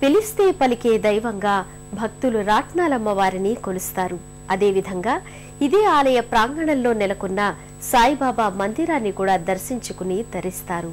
పిలిస్తే పలికే దైవంగా భక్తులు రాట్నాలమ్మ వారిని కొలుస్తారు. అదేవిధంగా ఇదే ఆలయ ప్రాంగణంలో నెలకొన్న సాయిబాబా మందిరాన్ని కూడా దర్శించుకుని తరిస్తారు.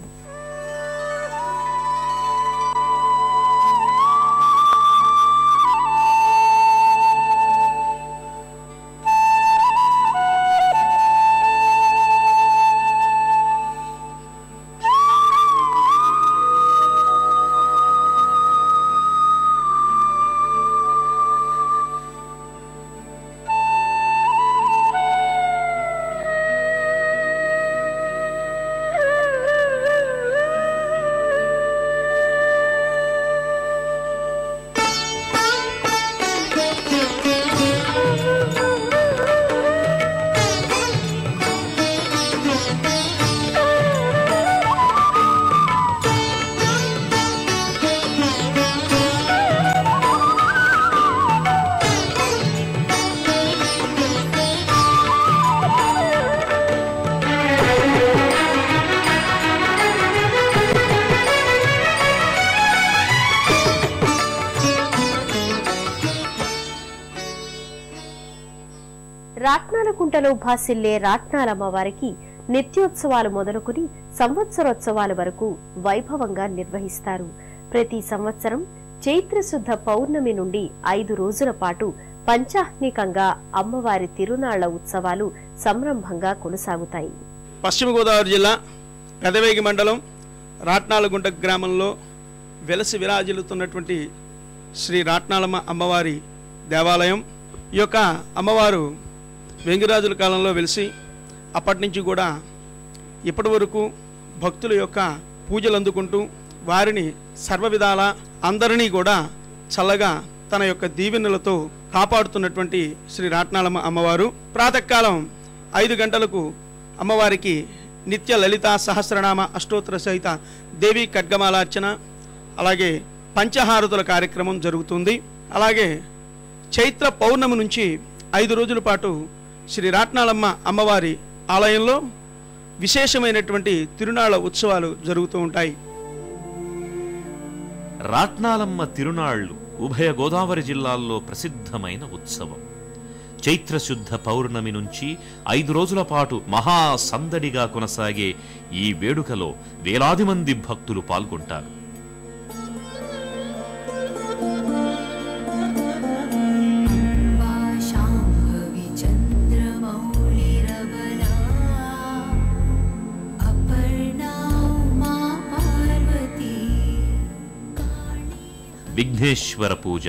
రాట్నాలకుంటలో భాసిల్లే రాట్నాలమ్మ వారికి నిత్యోత్సవాలు మొదలుకుని సంవత్సరోత్సవాల వరకు వైభవంగా నిర్వహిస్తారు. ప్రతి సంవత్సరం చైత్రశుద్ధ పౌర్ణమి నుండి 5 రోజుల పాటు పంచాహ్నికంగా అమ్మవారి తిరునాళ్ల ఉత్సవాలు సంరంభంగా కొనసాగుతాయి. పశ్చిమ గోదావరి జిల్లా పెదవేగి మండలం రాట్నాలగుంట గ్రామంలో వెలసి విరాజిల్లుతున్నటువంటి శ్రీ రాట్నాలమ్మ అమ్మవారి దేవాలయం. ఈ యొక్క అమ్మవారు వెంగిరాజుల కాలంలో వెలిసి అప్పటి నుంచి కూడా ఇప్పటి వరకు భక్తుల యొక్క పూజలు అందుకుంటూ వారిని సర్వవిధాల అందరినీ కూడా చల్లగా తన యొక్క దీవెనలతో కాపాడుతున్నటువంటి శ్రీ రాట్నాలమ్మ అమ్మవారు. ప్రాతకాలం 5 గంటలకు అమ్మవారికి నిత్య లలిత సహస్రనామ అష్టోత్తర సహిత దేవి ఖడ్గమాలార్చన, అలాగే పంచహారతుల కార్యక్రమం జరుగుతుంది. అలాగే చైత్ర పౌర్ణమి నుంచి 5 రోజుల పాటు శ్రీ రాట్నాలమ్మ అమ్మవారి ఆలయంలో విశేషమైనటువంటి తిరునాళ్ల ఉత్సవాలు జరుగుతూ ఉంటాయి. రాట్నాలమ్మ తిరునాళ్లు ఉభయ గోదావరి జిల్లాల్లో ప్రసిద్ధమైన ఉత్సవం. చైత్రశుద్ధ పౌర్ణమి నుంచి 5 రోజుల పాటు మహా సందడిగా కొనసాగే ఈ వేడుకలో వేలాది మంది భక్తులు పాల్గొంటారు. విఘ్నేశ్వర పూజ,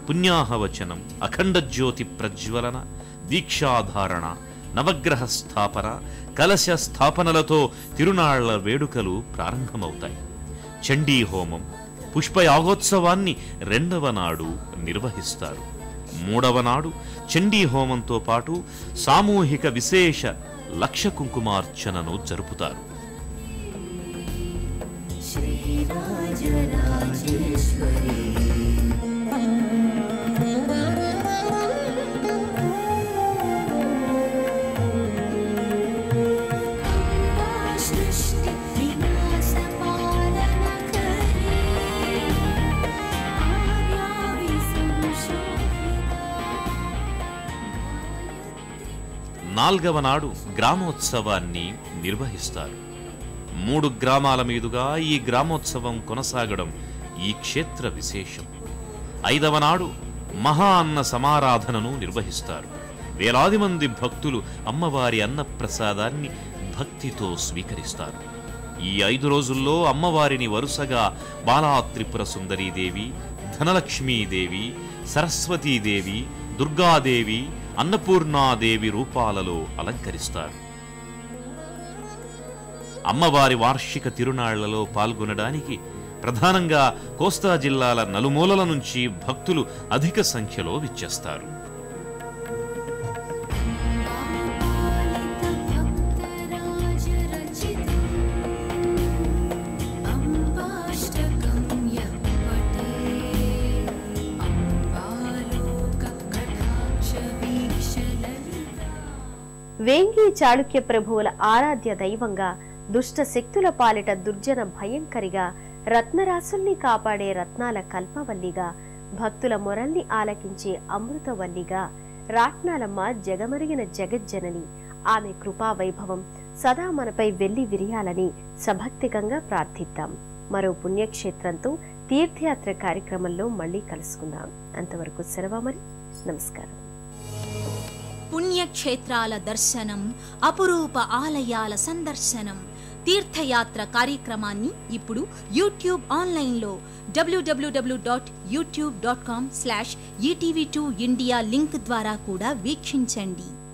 పుణ్యాహవచనం, అఖండ జ్యోతి ప్రజ్వలన, దీక్షాధారణ, నవగ్రహ స్థాపన, కలశ స్థాపనలతో తిరునాళ్ల వేడుకలు ప్రారంభమవుతాయి. చండీ హోమం, పుష్పయాగోత్సవాన్ని 2వ నాడు నిర్వహిస్తారు. 3వ నాడు చండీ హోమంతో పాటు సామూహిక విశేష లక్ష కుంకుమార్చనను జరుపుతారు. నాల్గవ నాడు గ్రామోత్సవాన్ని నిర్వహిస్తారు. 3 గ్రామాల మీదుగా ఈ గ్రామోత్సవం కొనసాగడం ఈ క్షేత్ర విశేషం. 5వ నాడు మహా అన్న సమారాధనను నిర్వహిస్తారు. వేలాది మంది భక్తులు అమ్మవారి అన్నప్రసాదాన్ని భక్తితో స్వీకరిస్తారు. ఈ 5 రోజుల్లో అమ్మవారిని వరుసగా బాలా త్రిపుర సుందరీదేవి, ధనలక్ష్మీదేవి, సరస్వతీదేవి, దుర్గాదేవి, అన్నపూర్ణాదేవి రూపాలలో అలంకరిస్తారు. అమ్మవారి వార్షిక తిరునాళ్లలో పాల్గొనడానికి ప్రధానంగా కోస్తా జిల్లాల నలుమూలల నుంచి భక్తులు అధిక సంఖ్యలో విచ్చేస్తారు. వేంగి చాళుక్య ప్రభువుల ఆరాధ్య దైవంగా, దుష్ట శక్తుల పాలిట దుర్జన భయంకరిగా రత్నరాసుల్ని కాపాడే రత్నాల కల్పవల్లిగా, భక్తుల మొరల్ని ఆలకించే అమృతవల్లిగా రాట్నాలమ్మ జగమరిగిన జగజ్జనని. ఆమె కృపా వైభవం సదా మనపై వెళ్లి విరియాలని సభక్తికంగా ప్రార్థిద్దాం. మరో పుణ్యక్షేత్రంతో తీర్థయాత్ర కార్యక్రమంలో మళ్లీ కలుసుకుందాం. అంతవరకు సెలవు మరి. నమస్కారం. పుణ్యక్షేత్రాల దర్శనం, అపురూప ఆలయాల సందర్శనం, తీర్థయాత్ర కార్యక్రమాన్ని ఇప్పుడు యూట్యూబ్ ఆన్లైన్లో www.youtube.com/etv2india లింక్ ద్వారా కూడా వీక్షించండి.